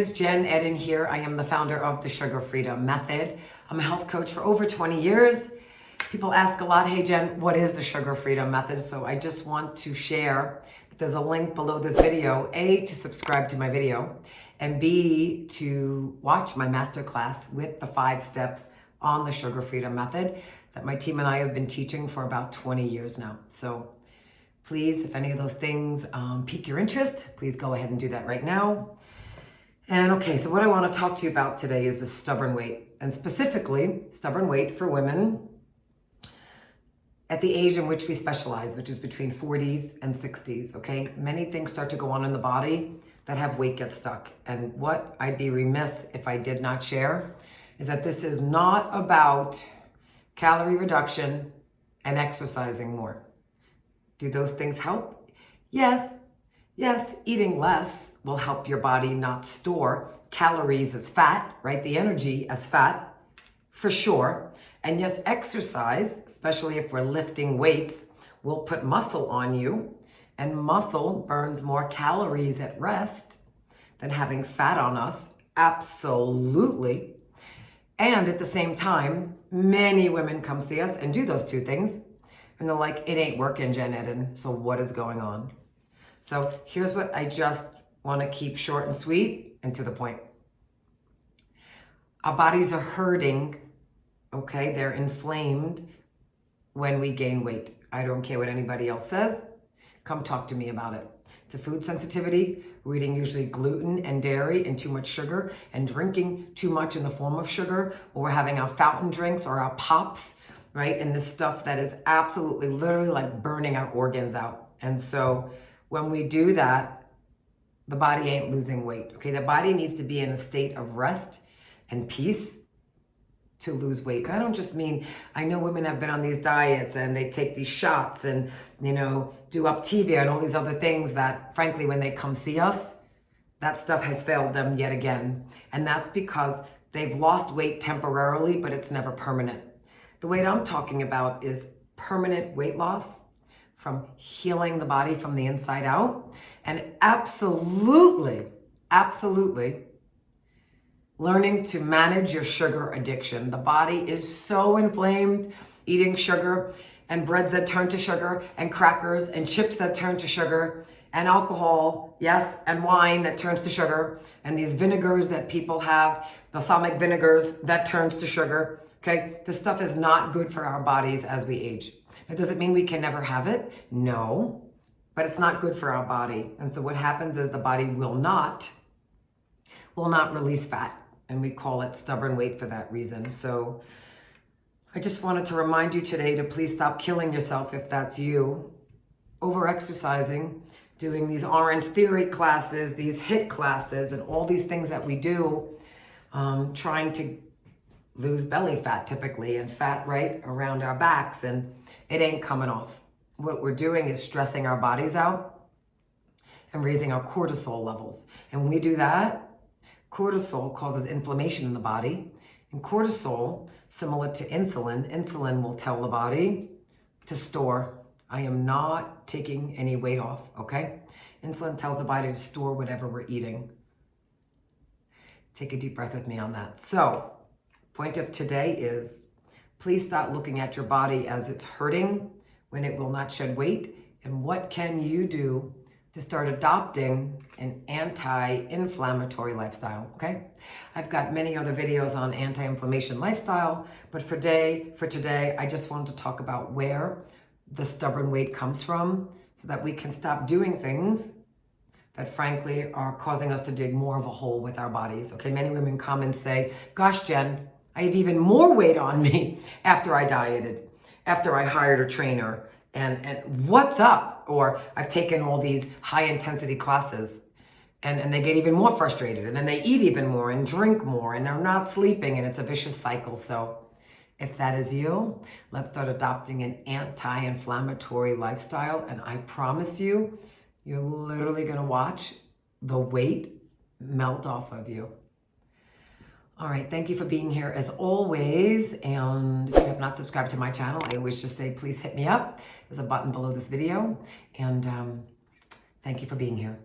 is Jen Eden here. I am the founder of the Sugar Freedom Method. I'm a health coach for over 20 years. People ask a lot, hey Jen, what is the Sugar Freedom Method? So I just want to share, there's a link below this video, A, to subscribe to my video, and B, to watch my masterclass with the 5 steps on the Sugar Freedom Method that my team and I have been teaching for about 20 years now. So please, if any of those things pique your interest, please go ahead and do that right now. And okay, so what I want to talk to you about today is the stubborn weight, and specifically stubborn weight for women at the age in which we specialize, which is between 40s and 60s, okay? Many things start to go on in the body that have weight get stuck. And what I'd be remiss if I did not share is that this is not about calorie reduction and exercising more. Do those things help? Yes, eating less will help your body not store calories as fat, right? The energy as fat, for sure. And yes, exercise, especially if we're lifting weights, will put muscle on you, and muscle burns more calories at rest than having fat on us, absolutely. And at the same time, many women come see us and do those two things, and they're like, it ain't working, Jen Eden, so what is going on? So here's what I just want to keep short and sweet and to the point. Our bodies are hurting, okay? They're inflamed when we gain weight. I don't care what anybody else says. Come talk to me about it. It's a food sensitivity. We're eating usually gluten and dairy and too much sugar and drinking too much in the form of sugar, or we're having our fountain drinks or our pops, right? And this stuff that is absolutely literally like burning our organs out. And so when we do that, the body ain't losing weight, okay? The body needs to be in a state of rest and peace to lose weight. I don't just mean, I know women have been on these diets and they take these shots and, you know, do Uptevia and all these other things that, frankly, when they come see us, that stuff has failed them yet again. And that's because they've lost weight temporarily, but it's never permanent. The weight I'm talking about is permanent weight loss from healing the body from the inside out, and absolutely learning to manage your sugar addiction. The body is so inflamed, eating sugar and breads that turn to sugar and crackers and chips that turn to sugar and alcohol, yes, and wine that turns to sugar, and these vinegars that people have, balsamic vinegars that turns to sugar, okay? This stuff is not good for our bodies as we age. It doesn't mean we can never have it, no, but it's not good for our body. And so what happens is the body will not release fat, and we call it stubborn weight for that reason. So I just wanted to remind you today to please stop killing yourself if that's you, over-exercising, doing these Orange Theory classes, these HIIT classes, and all these things that we do, trying to lose belly fat typically, and fat right around our backs, and it ain't coming off. What we're doing is stressing our bodies out and raising our cortisol levels. And when we do that, cortisol causes inflammation in the body. And cortisol, similar to insulin will tell the body to store. I am not taking any weight off, okay? Insulin tells the body to store whatever we're eating. Take a deep breath with me on that. So, point of today is, please stop looking at your body as it's hurting when it will not shed weight. And what can you do to start adopting an anti-inflammatory lifestyle, okay? I've got many other videos on anti-inflammation lifestyle, but for today, I just wanted to talk about where the stubborn weight comes from so that we can stop doing things that frankly are causing us to dig more of a hole with our bodies, okay? Many women come and say, gosh, Jen, I have even more weight on me after I dieted, after I hired a trainer, and what's up? Or I've taken all these high intensity classes, and they get even more frustrated, and then they eat even more and drink more, and they're not sleeping, and it's a vicious cycle. So if that is you, let's start adopting an anti-inflammatory lifestyle, and I promise you, you're literally gonna watch the weight melt off of you. All right, thank you for being here as always. And if you have not subscribed to my channel, I always just say, please hit me up. There's a button below this video. And thank you for being here.